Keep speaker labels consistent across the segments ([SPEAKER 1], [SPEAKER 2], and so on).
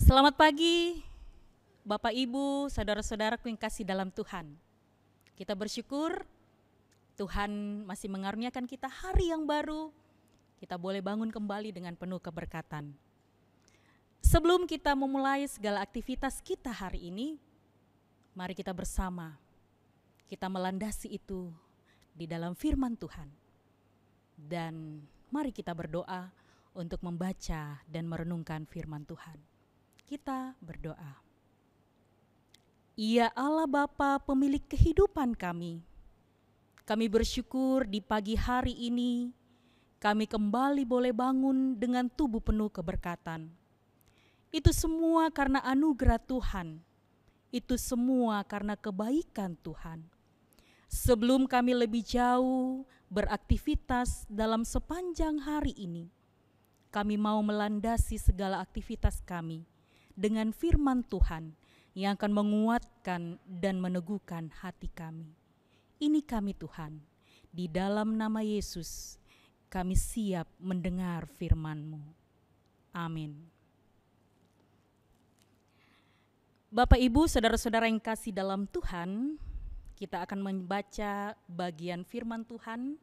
[SPEAKER 1] Selamat pagi, Bapak Ibu, saudara-saudaraku yang kasih dalam Tuhan. Kita bersyukur Tuhan masih mengaruniakan kita hari yang baru. Kita boleh bangun kembali dengan penuh keberkatan. Sebelum kita memulai segala aktivitas kita hari ini, mari kita bersama. Kita melandasi itu di dalam firman Tuhan. Dan mari kita berdoa untuk membaca dan merenungkan firman Tuhan. Kita berdoa. Ya Allah Bapa pemilik kehidupan kami bersyukur di pagi hari ini kami kembali boleh bangun dengan tubuh penuh keberkatan. Itu semua karena anugerah Tuhan, itu semua karena kebaikan Tuhan. Sebelum kami lebih jauh beraktivitas dalam sepanjang hari ini, kami mau melandasi segala aktivitas kami dengan firman Tuhan yang akan menguatkan dan meneguhkan hati kami. Ini kami Tuhan, di dalam nama Yesus kami siap mendengar firman-Mu. Amin. Bapak Ibu, saudara-saudara yang kasih dalam Tuhan, kita akan membaca bagian firman Tuhan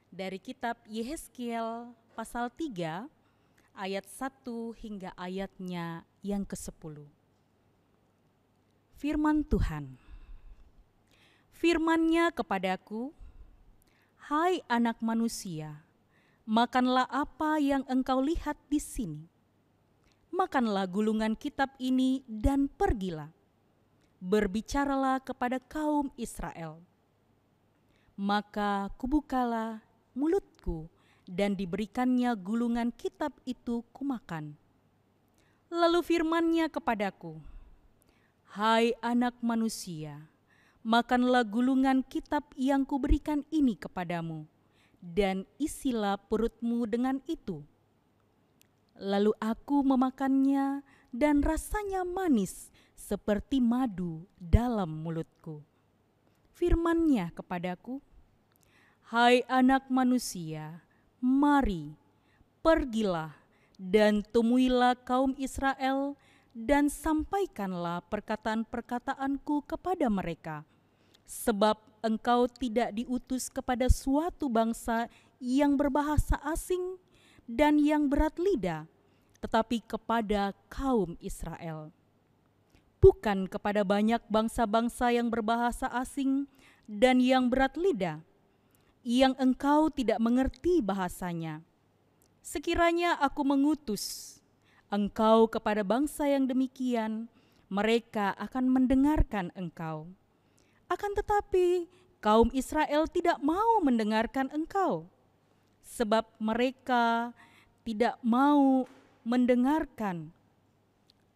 [SPEAKER 1] dari kitab Yehezkiel pasal 3 ayat 1 hingga ayatnya yang ke-10. Firman Tuhan. Firman-Nya kepadaku, hai anak manusia, makanlah apa yang engkau lihat di sini. Makanlah gulungan kitab ini dan pergilah. Berbicaralah kepada kaum Israel. Maka kubukalah mulutku dan diberikannya gulungan kitab itu kumakan. Lalu firman-Nya kepadaku, hai anak manusia, makanlah gulungan kitab yang kuberikan ini kepadamu, dan isilah perutmu dengan itu. Lalu aku memakannya dan rasanya manis seperti madu dalam mulutku. Firman-Nya kepadaku, hai anak manusia, mari, pergilah dan temuilah kaum Israel dan sampaikanlah perkataan-perkataanku kepada mereka. Sebab engkau tidak diutus kepada suatu bangsa yang berbahasa asing dan yang berat lidah, tetapi kepada kaum Israel. Bukan kepada banyak bangsa-bangsa yang berbahasa asing dan yang berat lidah, yang engkau tidak mengerti bahasanya. Sekiranya aku mengutus engkau kepada bangsa yang demikian, mereka akan mendengarkan engkau. Akan tetapi kaum Israel tidak mau mendengarkan engkau, sebab mereka tidak mau mendengarkan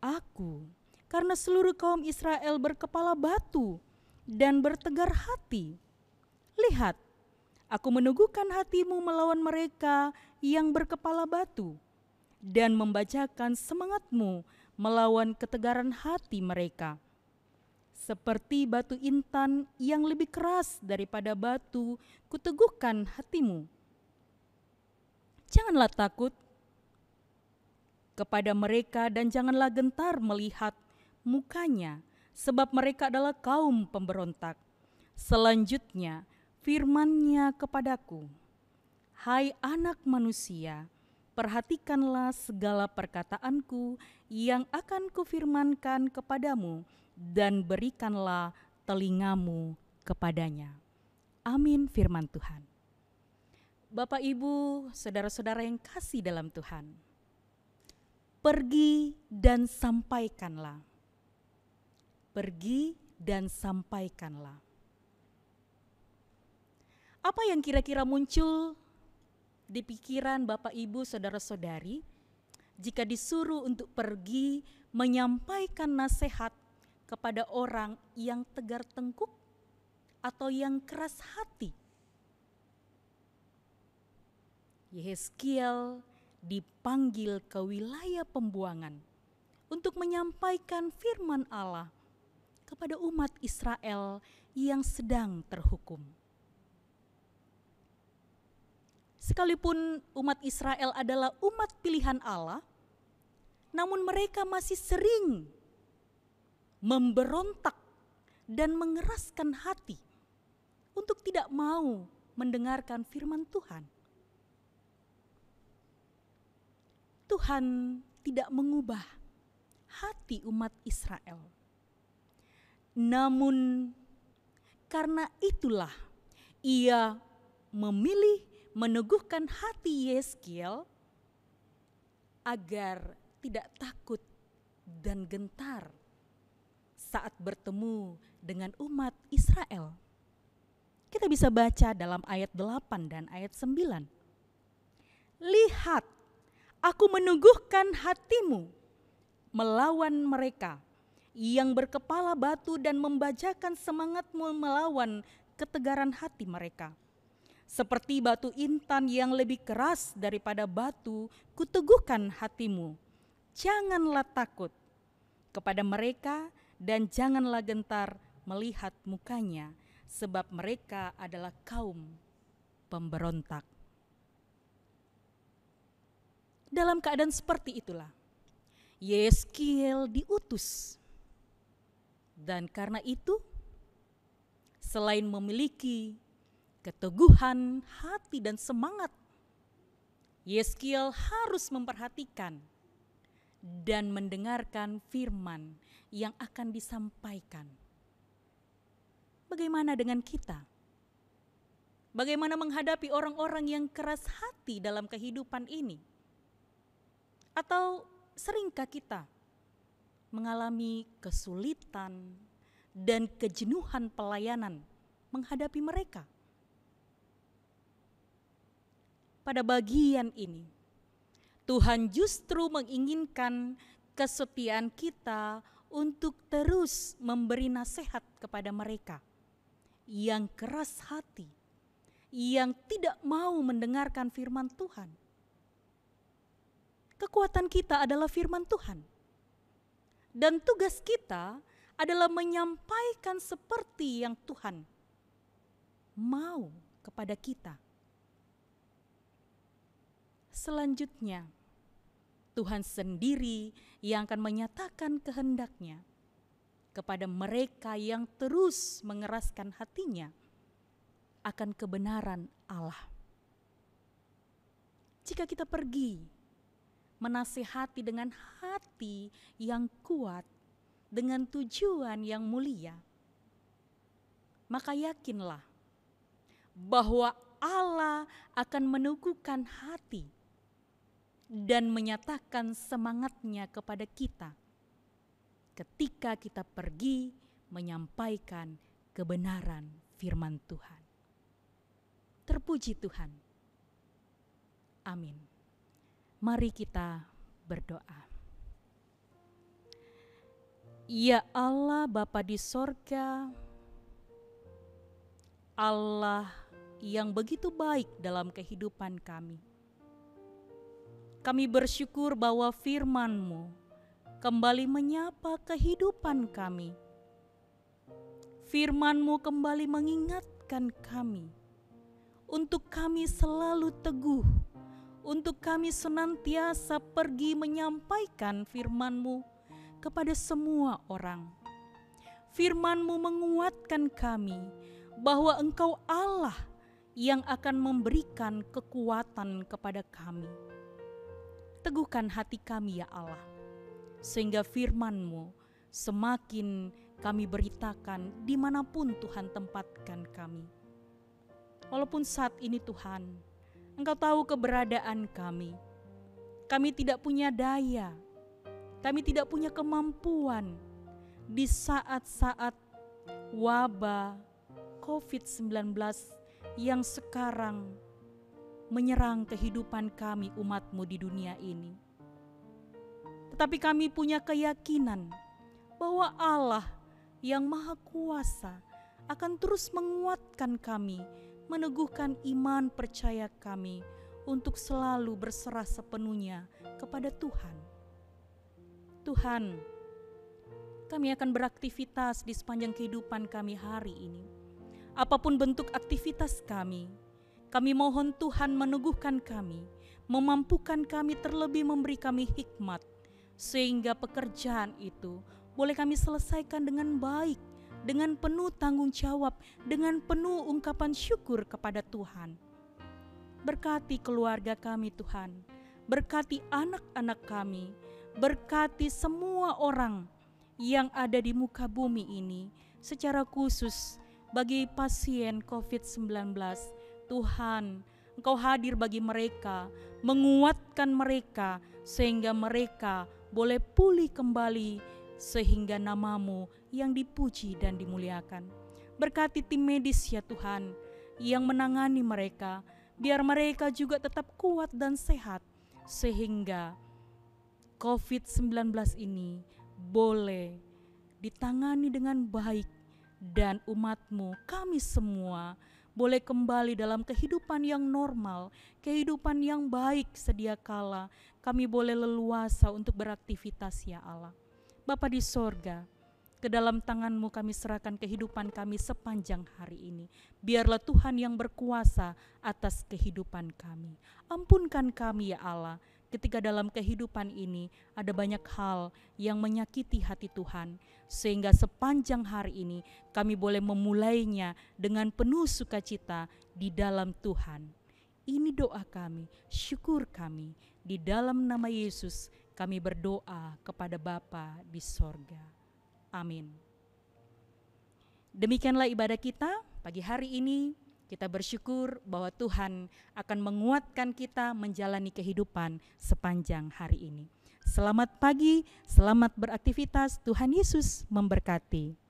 [SPEAKER 1] aku, karena seluruh kaum Israel berkepala batu dan bertegar hati. Lihat, aku meneguhkan hatimu melawan mereka yang berkepala batu dan membacakan semangatmu melawan ketegaran hati mereka. Seperti batu intan yang lebih keras daripada batu, kuteguhkan hatimu. Janganlah takut kepada mereka dan janganlah gentar melihat mukanya, sebab mereka adalah kaum pemberontak. Selanjutnya, firman-Nya kepadaku, hai anak manusia, perhatikanlah segala perkataanku yang akan kufirmankan kepadamu dan berikanlah telingamu kepadanya. Amin firman Tuhan. Bapak Ibu, saudara-saudara yang kasih dalam Tuhan, pergi dan sampaikanlah. Pergi dan sampaikanlah. Apa yang kira-kira muncul di pikiran Bapak Ibu saudara-saudari jika disuruh untuk pergi menyampaikan nasihat kepada orang yang tegar tengkuk atau yang keras hati? Yehezkiel dipanggil ke wilayah pembuangan untuk menyampaikan firman Allah kepada umat Israel yang sedang terhukum. Sekalipun umat Israel adalah umat pilihan Allah, namun mereka masih sering memberontak dan mengeraskan hati untuk tidak mau mendengarkan firman Tuhan. Tuhan tidak mengubah hati umat Israel. Namun karena itulah ia memilih meneguhkan hati Yeskiel agar tidak takut dan gentar saat bertemu dengan umat Israel. Kita bisa baca dalam ayat 8 dan ayat 9. Lihat, aku meneguhkan hatimu melawan mereka yang berkepala batu dan membajakan semangatmu melawan ketegaran hati mereka. Seperti batu intan yang lebih keras daripada batu, kuteguhkan hatimu. Janganlah takut kepada mereka dan janganlah gentar melihat mukanya, sebab mereka adalah kaum pemberontak. Dalam keadaan seperti itulah Yeskiel diutus. Dan karena itu, selain memiliki keteguhan hati dan semangat, Yeskiel harus memperhatikan dan mendengarkan firman yang akan disampaikan. Bagaimana dengan kita? Bagaimana menghadapi orang-orang yang keras hati dalam kehidupan ini? Atau seringkah kita mengalami kesulitan dan kejenuhan pelayanan menghadapi mereka? Pada bagian ini, Tuhan justru menginginkan kesetiaan kita untuk terus memberi nasihat kepada mereka yang keras hati, yang tidak mau mendengarkan firman Tuhan. Kekuatan kita adalah firman Tuhan. Dan tugas kita adalah menyampaikan seperti yang Tuhan mau kepada kita. Selanjutnya, Tuhan sendiri yang akan menyatakan kehendak-Nya kepada mereka yang terus mengeraskan hatinya akan kebenaran Allah. Jika kita pergi menasihati dengan hati yang kuat, dengan tujuan yang mulia, maka yakinlah bahwa Allah akan meneguhkan hati dan menyatakan semangat-Nya kepada kita ketika kita pergi menyampaikan kebenaran firman Tuhan. Terpuji Tuhan. Amin. Mari kita berdoa. Ya Allah Bapa di sorga, Allah yang begitu baik dalam kehidupan kami. Kami bersyukur bahwa firman-Mu kembali menyapa kehidupan kami. Firman-Mu kembali mengingatkan kami untuk kami selalu teguh, untuk kami senantiasa pergi menyampaikan firman-Mu kepada semua orang. Firman-Mu menguatkan kami bahwa Engkau Allah yang akan memberikan kekuatan kepada kami. Teguhkan hati kami ya Allah, sehingga firman-Mu semakin kami beritakan dimanapun Tuhan tempatkan kami. Walaupun saat ini Tuhan, Engkau tahu keberadaan kami. Kami tidak punya daya, kami tidak punya kemampuan di saat-saat wabah COVID-19 yang sekarang menyerang kehidupan kami umat-Mu di dunia ini. Tetapi kami punya keyakinan bahwa Allah yang Maha Kuasa akan terus menguatkan kami, meneguhkan iman percaya kami untuk selalu berserah sepenuhnya kepada Tuhan. Tuhan, kami akan beraktivitas di sepanjang kehidupan kami hari ini. Apapun bentuk aktivitas kami mohon Tuhan meneguhkan kami, memampukan kami, terlebih memberi kami hikmat sehingga pekerjaan itu boleh kami selesaikan dengan baik, dengan penuh tanggung jawab, dengan penuh ungkapan syukur kepada Tuhan. Berkati keluarga kami Tuhan, berkati anak-anak kami, berkati semua orang yang ada di muka bumi ini, secara khusus bagi pasien COVID-19. Tuhan, Engkau hadir bagi mereka, menguatkan mereka sehingga mereka boleh pulih kembali, sehingga nama-Mu yang dipuji dan dimuliakan. Berkati tim medis ya Tuhan yang menangani mereka, biar mereka juga tetap kuat dan sehat, sehingga COVID-19 ini boleh ditangani dengan baik, dan umat-Mu, kami semua, boleh kembali dalam kehidupan yang normal, kehidupan yang baik sedia kala kami boleh leluasa untuk beraktivitas ya Allah. Bapa di sorga, ke dalam tangan-Mu kami serahkan kehidupan kami sepanjang hari ini. Biarlah Tuhan yang berkuasa atas kehidupan kami. Ampunkan kami ya Allah, ketika dalam kehidupan ini ada banyak hal yang menyakiti hati Tuhan, sehingga sepanjang hari ini kami boleh memulainya dengan penuh sukacita di dalam Tuhan. Ini doa kami, syukur kami, di dalam nama Yesus kami berdoa kepada Bapa di sorga. Amin. Demikianlah ibadah kita pagi hari ini. Kita bersyukur bahwa Tuhan akan menguatkan kita menjalani kehidupan sepanjang hari ini. Selamat pagi, selamat beraktivitas, Tuhan Yesus memberkati.